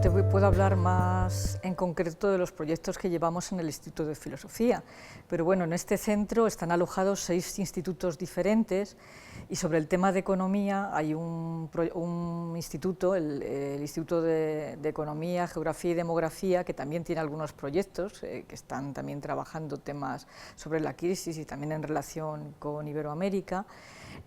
puedo hablar más en concreto de los proyectos que llevamos en el Instituto de Filosofía, pero bueno, en este centro están alojados 6 institutos diferentes y sobre el tema de economía hay un instituto, el Instituto de Economía, Geografía y Demografía, que también tiene algunos proyectos que están también trabajando temas sobre la crisis y también en relación con Iberoamérica.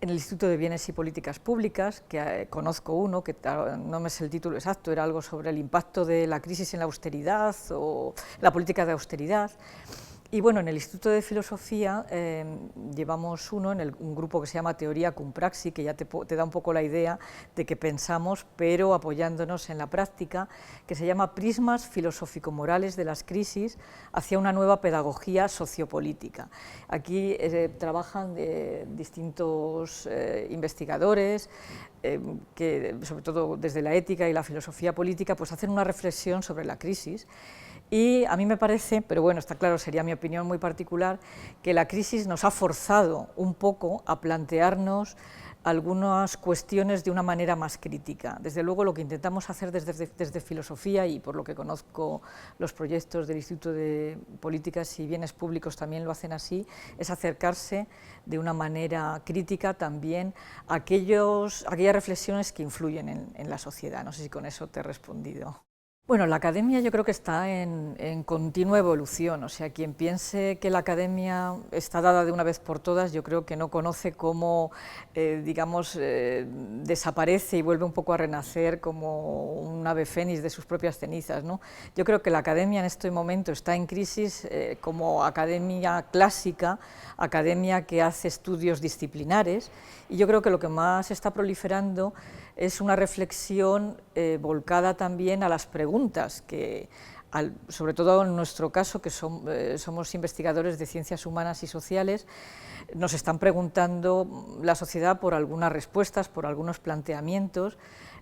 En el Instituto de Bienes y Políticas Públicas, que conozco uno, que no me sé el título exacto, era algo sobre el impacto de la crisis en la austeridad o la política de austeridad. Y bueno, en el Instituto de Filosofía llevamos un grupo que se llama Teoría cum praxi, que ya te da un poco la idea de que pensamos, pero apoyándonos en la práctica, que se llama Prismas filosófico-morales de las crisis hacia una nueva pedagogía sociopolítica. Aquí trabajan distintos investigadores, que sobre todo desde la ética y la filosofía política, pues hacen una reflexión sobre la crisis. Y a mí me parece, pero bueno, está claro, sería mi opinión muy particular, que la crisis nos ha forzado un poco a plantearnos algunas cuestiones de una manera más crítica. Desde luego, lo que intentamos hacer desde filosofía, y por lo que conozco los proyectos del Instituto de Políticas y Bienes Públicos también lo hacen así, es acercarse de una manera crítica también a aquellas reflexiones que influyen en la sociedad. No sé si con eso te he respondido. Bueno, la academia yo creo que está en continua evolución, o sea, quien piense que la academia está dada de una vez por todas, yo creo que no conoce cómo, desaparece y vuelve un poco a renacer como un ave fénix de sus propias cenizas, ¿no? Yo creo que la academia en este momento está en crisis como academia clásica, academia que hace estudios disciplinares, y yo creo que lo que más está proliferando es una reflexión volcada también a las preguntas que, sobre todo en nuestro caso, que somos investigadores de ciencias humanas y sociales, nos están preguntando la sociedad por algunas respuestas, por algunos planteamientos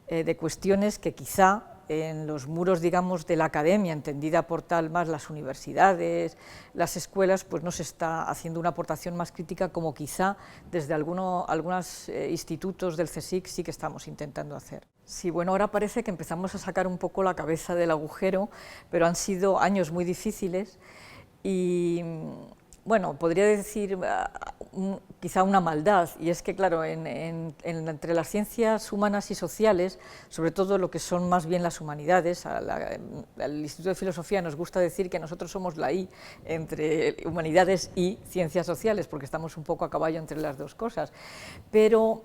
de cuestiones que quizá en los muros, digamos, de la academia, entendida por tal más las universidades, las escuelas, pues no se está haciendo una aportación más crítica como quizá desde algunos institutos del CSIC sí que estamos intentando hacer. Sí, bueno, ahora parece que empezamos a sacar un poco la cabeza del agujero, pero han sido años muy difíciles y, bueno, podría decir quizá una maldad, y es que, claro, entre las ciencias humanas y sociales, sobre todo lo que son más bien las humanidades, al Instituto de Filosofía nos gusta decir que nosotros somos la I entre humanidades y ciencias sociales, porque estamos un poco a caballo entre las dos cosas, pero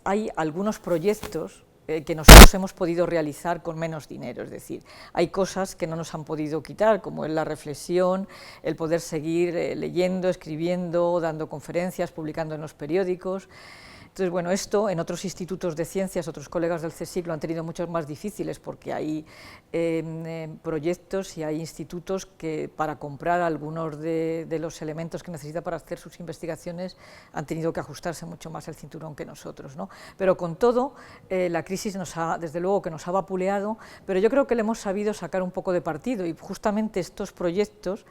hay algunos proyectos que nosotros hemos podido realizar con menos dinero, es decir, hay cosas que no nos han podido quitar, como es la reflexión, el poder seguir leyendo, escribiendo, dando conferencias, publicando en los periódicos. Entonces, bueno, esto en otros institutos de ciencias, otros colegas del CSIC lo han tenido mucho más difíciles porque hay proyectos y hay institutos que para comprar algunos de los elementos que necesita para hacer sus investigaciones han tenido que ajustarse mucho más el cinturón que nosotros, ¿no? Pero con todo, la crisis desde luego que nos ha vapuleado, pero yo creo que le hemos sabido sacar un poco de partido y justamente estos proyectos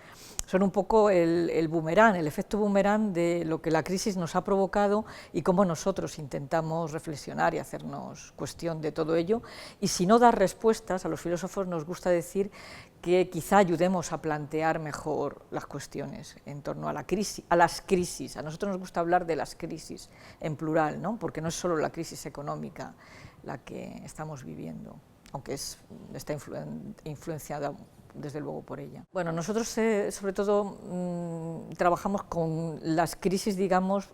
son un poco el boomerang, el efecto boomerang de lo que la crisis nos ha provocado y cómo nosotros intentamos reflexionar y hacernos cuestión de todo ello. Y si no dar respuestas, a los filósofos nos gusta decir que quizá ayudemos a plantear mejor las cuestiones en torno a las crisis. A nosotros nos gusta hablar de las crisis en plural, ¿no? Porque no es solo la crisis económica la que estamos viviendo, aunque está influenciada desde luego por ella. Bueno, nosotros sobre todo trabajamos con las crisis, digamos,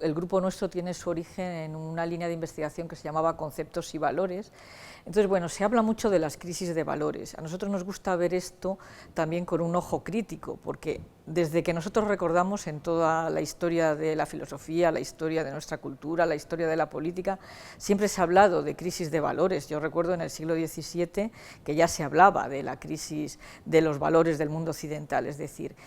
el grupo nuestro tiene su origen en una línea de investigación que se llamaba Conceptos y Valores. Entonces, bueno, se habla mucho de las crisis de valores. A nosotros nos gusta ver esto también con un ojo crítico, porque desde que nosotros recordamos en toda la historia de la filosofía, la historia de nuestra cultura, la historia de la política, siempre se ha hablado de crisis de valores. Yo recuerdo en el siglo XVII que ya se hablaba de la crisis de los valores del mundo occidental, es decir,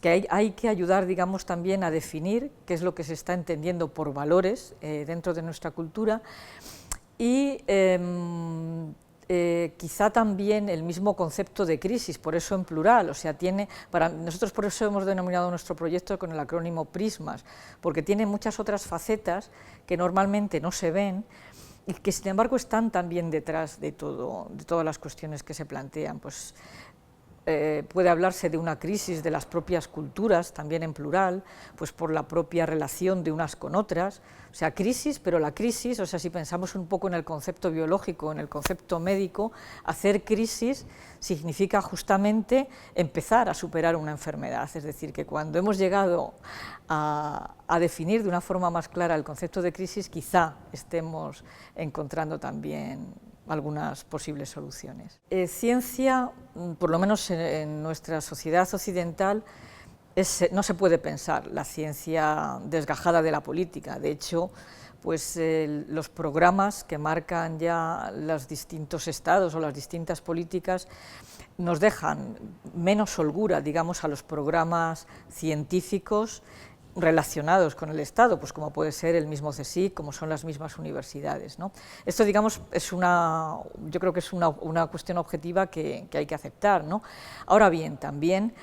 que hay que ayudar, digamos, también a definir qué es lo que se está entendiendo por valores dentro de nuestra cultura y quizá también el mismo concepto de crisis, por eso en plural, o sea, nosotros por eso hemos denominado nuestro proyecto con el acrónimo Prismas, porque tiene muchas otras facetas que normalmente no se ven y que sin embargo están también detrás de todas las cuestiones que se plantean. Pues, puede hablarse de una crisis de las propias culturas, también en plural, pues por la propia relación de unas con otras, o sea, crisis, pero la crisis, o sea, si pensamos un poco en el concepto biológico, en el concepto médico, hacer crisis significa justamente empezar a superar una enfermedad, es decir, que cuando hemos llegado a definir de una forma más clara el concepto de crisis, quizá estemos encontrando también algunas posibles soluciones. Ciencia, por lo menos en nuestra sociedad occidental, no se puede pensar la ciencia desgajada de la política. De hecho, pues los programas que marcan ya los distintos estados o las distintas políticas nos dejan menos holgura, digamos, a los programas científicos relacionados con el Estado, pues como puede ser el mismo CSIC, como son las mismas universidades, ¿no? Esto, digamos, yo creo que es una cuestión objetiva que hay que aceptar, ¿no? Ahora bien, también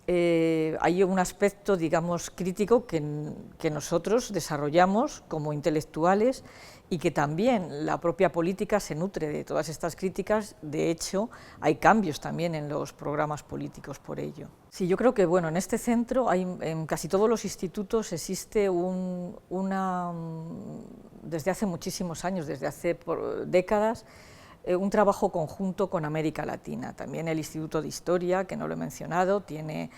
hay un aspecto, digamos, crítico que nosotros desarrollamos como intelectuales y que también la propia política se nutre de todas estas críticas. De hecho, hay cambios también en los programas políticos por ello. Sí, yo creo que, bueno, en este centro, en casi todos los institutos existe desde hace muchísimos años, desde hace décadas, un trabajo conjunto con América Latina. También el Instituto de Historia, que no lo he mencionado, tiene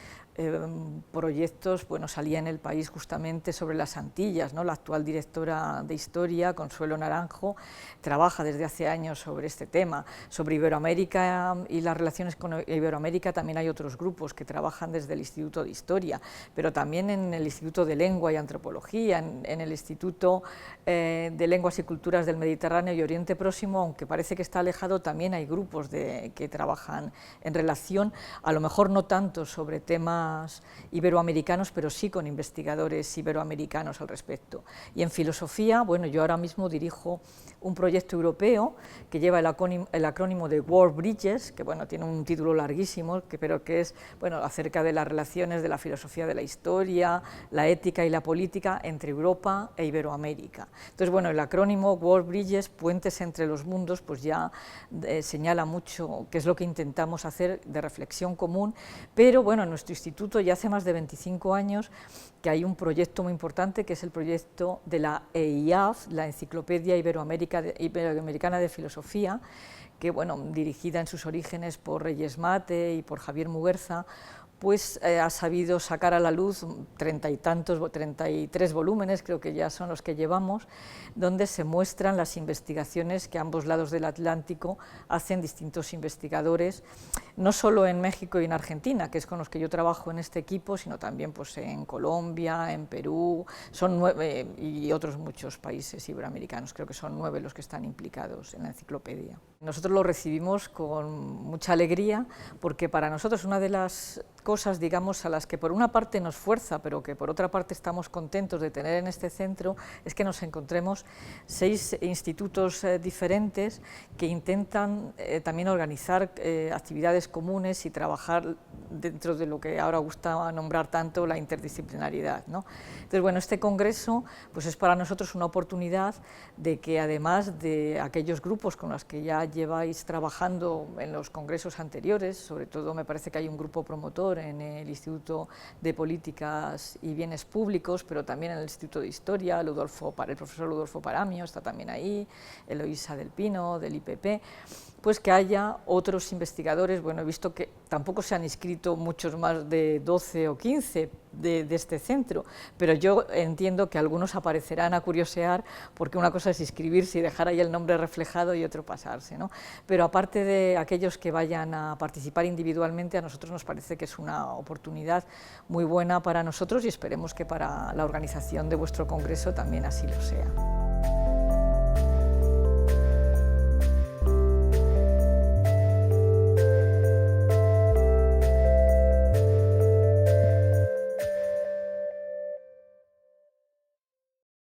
proyectos, bueno, salía en El País justamente sobre las Antillas, ¿no? La actual directora de Historia, Consuelo Naranjo, trabaja desde hace años sobre este tema. Sobre Iberoamérica y las relaciones con Iberoamérica también hay otros grupos que trabajan desde el Instituto de Historia, pero también en el Instituto de Lengua y Antropología, en el Instituto de Lenguas y Culturas del Mediterráneo y Oriente Próximo, aunque parece que está alejado, también hay grupos que trabajan en relación, a lo mejor no tanto sobre temas iberoamericanos, pero sí con investigadores iberoamericanos al respecto. Y en filosofía, bueno, yo ahora mismo dirijo un proyecto europeo que lleva el acrónimo de World Bridges, que bueno, tiene un título larguísimo, pero que es, bueno, acerca de las relaciones de la filosofía de la historia, la ética y la política entre Europa e Iberoamérica. Entonces, bueno, el acrónimo World Bridges, puentes entre los mundos, pues ya señala mucho qué es lo que intentamos hacer de reflexión común, pero bueno, en nuestro instituto ya hace más de 25 años que hay un proyecto muy importante, que es el proyecto de la EIAF, la Enciclopedia Iberoamericana de Filosofía, que, bueno, dirigida en sus orígenes por Reyes Mate y por Javier Muguerza, pues ha sabido sacar a la luz 33 volúmenes, creo que ya son los que llevamos, donde se muestran las investigaciones que a ambos lados del Atlántico hacen distintos investigadores, no solo en México y en Argentina, que es con los que yo trabajo en este equipo, sino también pues, en Colombia, en Perú, son 9, y otros muchos países iberoamericanos, creo que son 9 los que están implicados en la enciclopedia. Nosotros lo recibimos con mucha alegría, porque para nosotros una de las cosas, digamos, a las que por una parte nos fuerza, pero que por otra parte estamos contentos de tener en este centro, es que nos encontremos 6 institutos diferentes que intentan también organizar actividades comunes y trabajar dentro de lo que ahora gusta nombrar tanto la interdisciplinaridad, ¿no? Entonces, bueno, este congreso pues es para nosotros una oportunidad de que, además de aquellos grupos con los que ya lleváis trabajando en los congresos anteriores, sobre todo me parece que hay un grupo promotor en el Instituto de Políticas y Bienes Públicos, pero también en el Instituto de Historia, el profesor Ludolfo Paramio está también ahí, Eloísa del Pino, del IPP, pues que haya otros investigadores. Bueno, he visto que tampoco se han inscrito muchos más de 12 o 15 de este centro, pero yo entiendo que algunos aparecerán a curiosear, porque una cosa es inscribirse y dejar ahí el nombre reflejado y otro pasarse, ¿no? Pero aparte de aquellos que vayan a participar individualmente, a nosotros nos parece que es una oportunidad muy buena para nosotros y esperemos que para la organización de vuestro congreso también así lo sea.